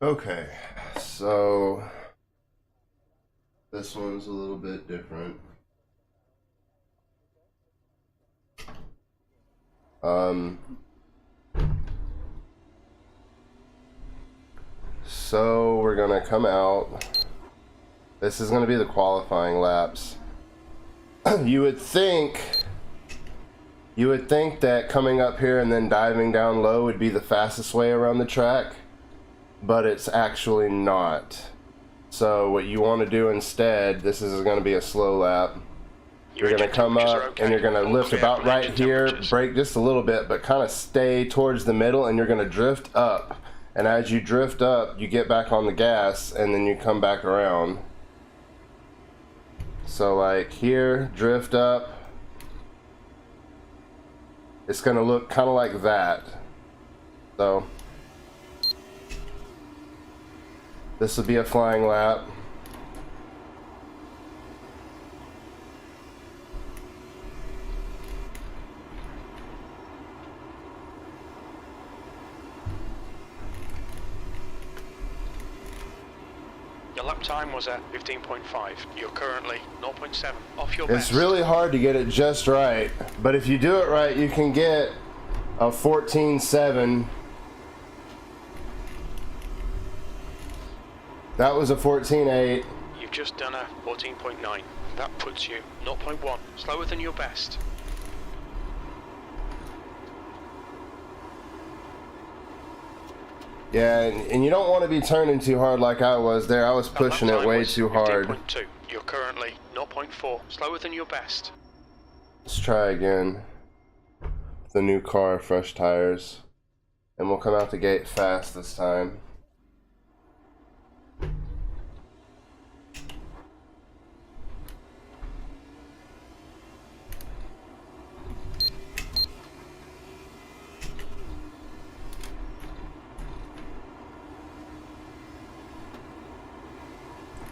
Okay, so this one's a little bit different. So we're gonna come out. This is gonna be the qualifying laps. You would think that coming up here and then diving down low would be the fastest way around the track, but it's actually not. So what you want to do instead, this is going to be a slow lap. You're going to come up and you're going to lift about right here, brake just a little bit, but kind of stay towards the middle, and you're going to drift up. And as you drift up, you get back on the gas and then you come back around. So like here, drift up. It's going to look kind of like that. So this will be a flying lap. Your lap time was at 15.5. You're currently 0.7 off your best. It's really hard to get it just right, but if you do it right, you can get a 14.7. That was a 14.8. You've just done a 14.9. That puts you 0.1 slower than your best. Yeah, and you don't want to be turning too hard like I was there. I was pushing it way too hard. 15.2. You're currently 0.4 slower than your best. Let's try again. The new car, fresh tires. And we'll come out the gate fast this time.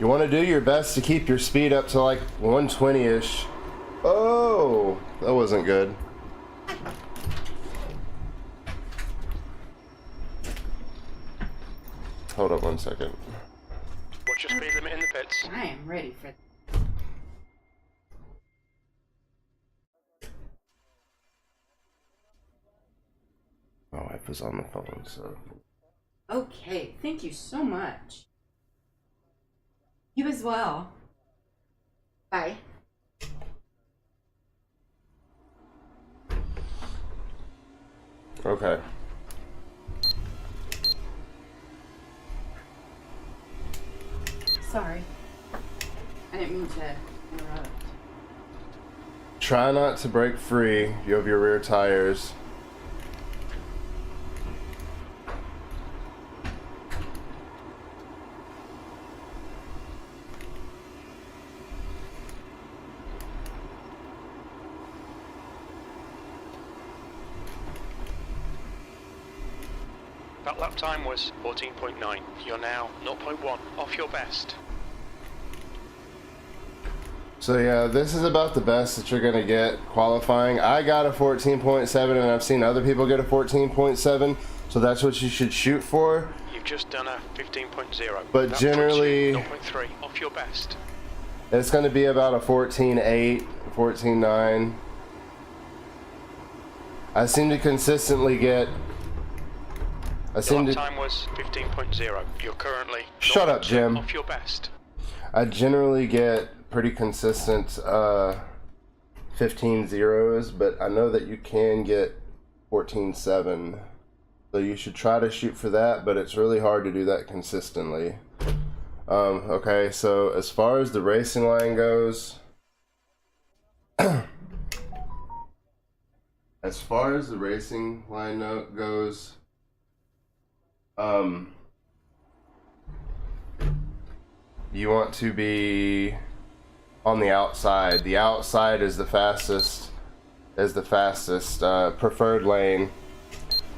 You want to do your best to keep your speed up to like 120-ish. Oh, that wasn't good. Hold up 1 second. What's your speed limit in the pits? I am ready for My wife was on the phone, so. Okay, thank you so much. You as well. Bye. Okay. Sorry. I didn't mean to interrupt. Try not to break free. You have your rear tires. That lap time was 14.9. You're now 0.1 off your best. So yeah, this is about the best that you're gonna get qualifying. I got a 14.7 and I've seen other people get a 14.7, so that's what you should shoot for. You've just done a 15.0. But that generally, 0.3 off your best. It's gonna be about a 14.8, 14.9. I seem to consistently get. Your lap time was 15.0. You're currently Shut up, Jim. Off your best. I generally get pretty consistent 15 zeros, but I know that you can get 14.7. So you should try to shoot for that, but it's really hard to do that consistently. Okay, so as far as the racing line goes, you want to be on the outside. The outside is the fastest, preferred lane.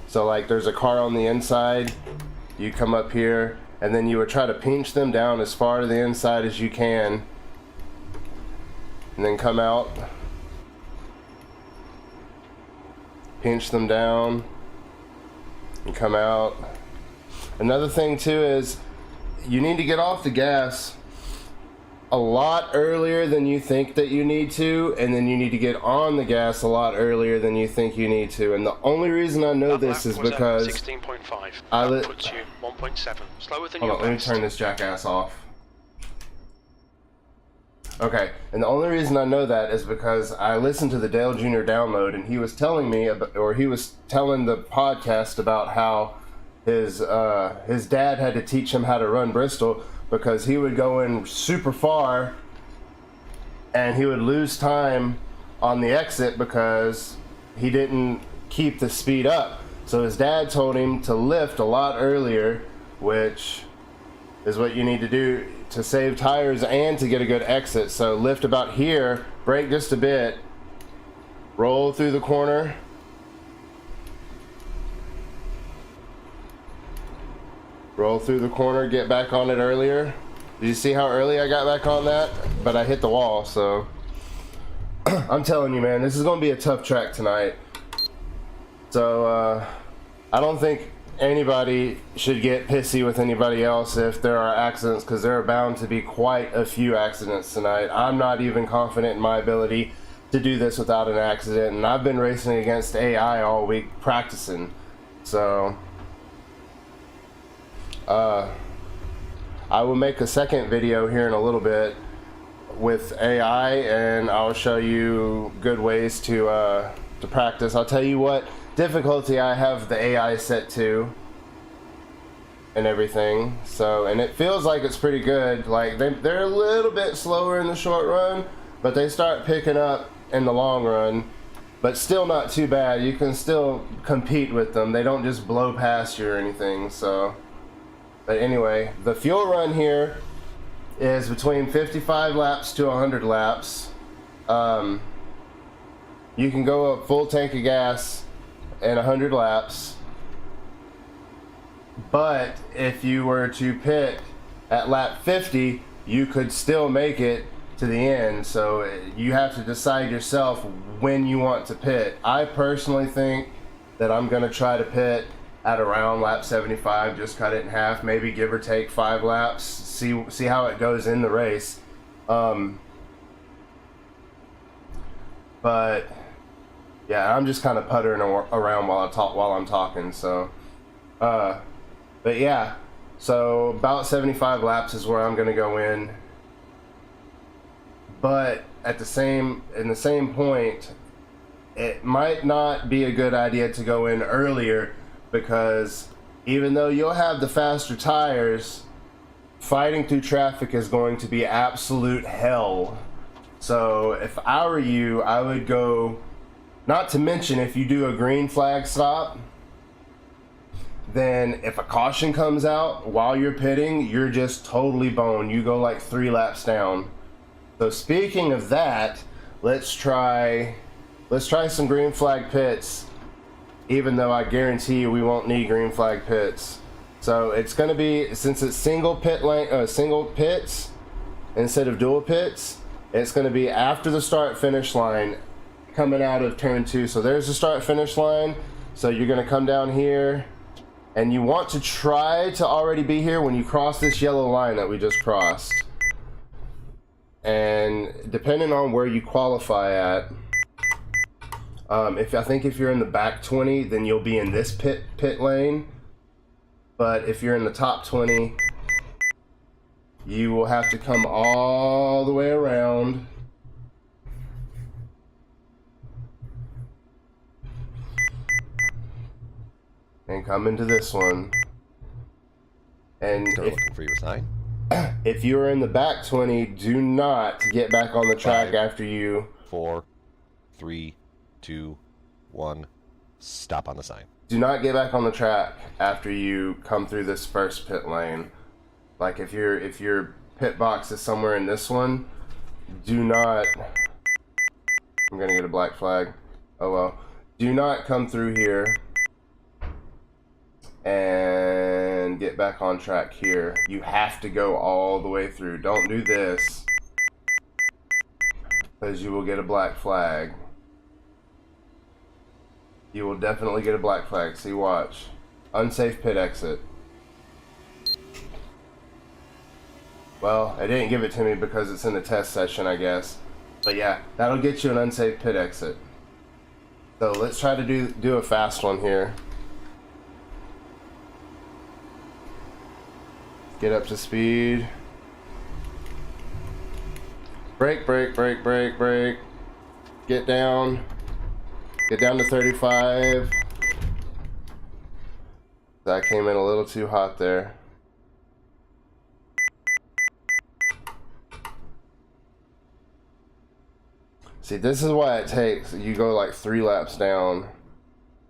So like there's a car on the inside, you come up here, and then you would try to pinch them down as far to the inside as you can, and then come out, pinch them down, and come out. Another thing too is you need to get off the gas a lot earlier than you think that you need to, and then you need to get on the gas a lot earlier than you think you need to. And the only reason I know this is because 16.5. I That puts you 1.7. Slower than hold your on, let me best. turn this jackass off. Okay, and the only reason I know that is because I listened to the Dale Jr. download, and he was telling me about, or he was telling the podcast about how his dad had to teach him how to run Bristol, because he would go in super far and he would lose time on the exit because he didn't keep the speed up. So his dad told him to lift a lot earlier, which is what you need to do to save tires and to get a good exit. So lift about here, brake just a bit, roll through the corner, roll through the corner, get back on it earlier. Did you see how early I got back on that? But I hit the wall, so I'm telling you, man, this is going to be a tough track tonight. So I don't think anybody should get pissy with anybody else if there are accidents, because there are bound to be quite a few accidents tonight. I'm not even confident in my ability to do this without an accident, and I've been racing against AI all week practicing. So I will make a second video here in a little bit with AI, and I'll show you good ways to practice. I'll tell you what difficulty I have the AI set to and everything. So, and it feels like it's pretty good. Like they're a little bit slower in the short run, but they start picking up in the long run. But still not too bad. You can still compete with them. They don't just blow past you or anything. So. But anyway, the fuel run here is between 55 laps to 100 laps. You can go a full tank of gas in 100 laps. But if you were to pit at lap 50, you could still make it to the end. So you have to decide yourself when you want to pit. I personally think that I'm going to try to pit at around lap 75, just cut it in half, maybe give or take 5 laps, see how it goes in the race. But yeah, I'm just kind of puttering around while I'm talking. So, but yeah, so about 75 laps is where I'm gonna go in. But in the same point, it might not be a good idea to go in earlier, because even though you'll have the faster tires, fighting through traffic is going to be absolute hell. So if I were you, I would go, not to mention if you do a green flag stop, then if a caution comes out while you're pitting, you're just totally boned. You go like 3 laps down. So speaking of that, let's try some green flag pits, even though I guarantee you we won't need green flag pits. So it's going to be, since it's single pits instead of dual pits, it's going to be after the start finish line coming out of turn 2. So there's the start finish line. So you're going to come down here, and you want to try to already be here when you cross this yellow line that we just crossed. And depending on where you qualify at, I think if you're in the back 20, then you'll be in this pit lane. But if you're in the top 20, you will have to come all the way around. And come into this one. And They're looking for your sign. if you're in the back 20, do not get back on the track 5, after you. 4, 3, 2, 1. Stop on the sign. Do not get back on the track after you come through this first pit lane. Like if your pit box is somewhere in this one, do not. I'm gonna get a black flag. Oh well. Do not come through here and get back on track here. You have to go all the way through. Don't do this, because you will get a black flag. You will definitely get a black flag. See, watch. Unsafe pit exit. Well, it didn't give it to me because it's in the test session, I guess. But yeah, that'll get you an unsafe pit exit. So let's try to do a fast one here. Get up to speed. Brake, brake, brake, brake, brake. Get down. Get down to 35. That came in a little too hot there. See, this is why it takes, you go like 3 laps down.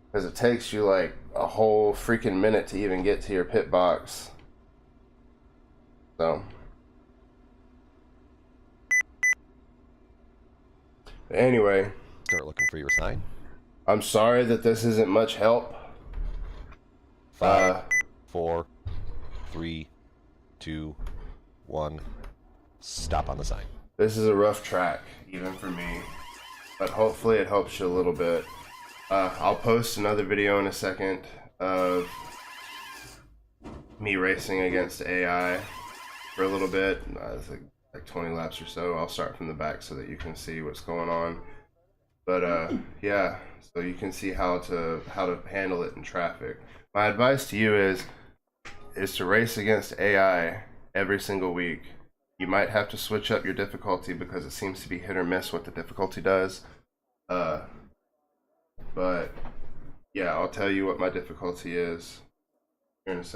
Because it takes you like a whole freaking minute to even get to your pit box. So. Anyway. Start looking for your sign. I'm sorry that this isn't much help. 5, 4, 3, 2, 1. Stop on the sign. This is a rough track, even for me. But hopefully it helps you a little bit. I'll post another video in a second of me racing against AI for a little bit. It's like 20 laps or so. I'll start from the back so that you can see what's going on. But yeah, so you can see how to handle it in traffic. My advice to you is to race against AI every single week. You might have to switch up your difficulty because it seems to be hit or miss what the difficulty does. But yeah, I'll tell you what my difficulty is here in a second.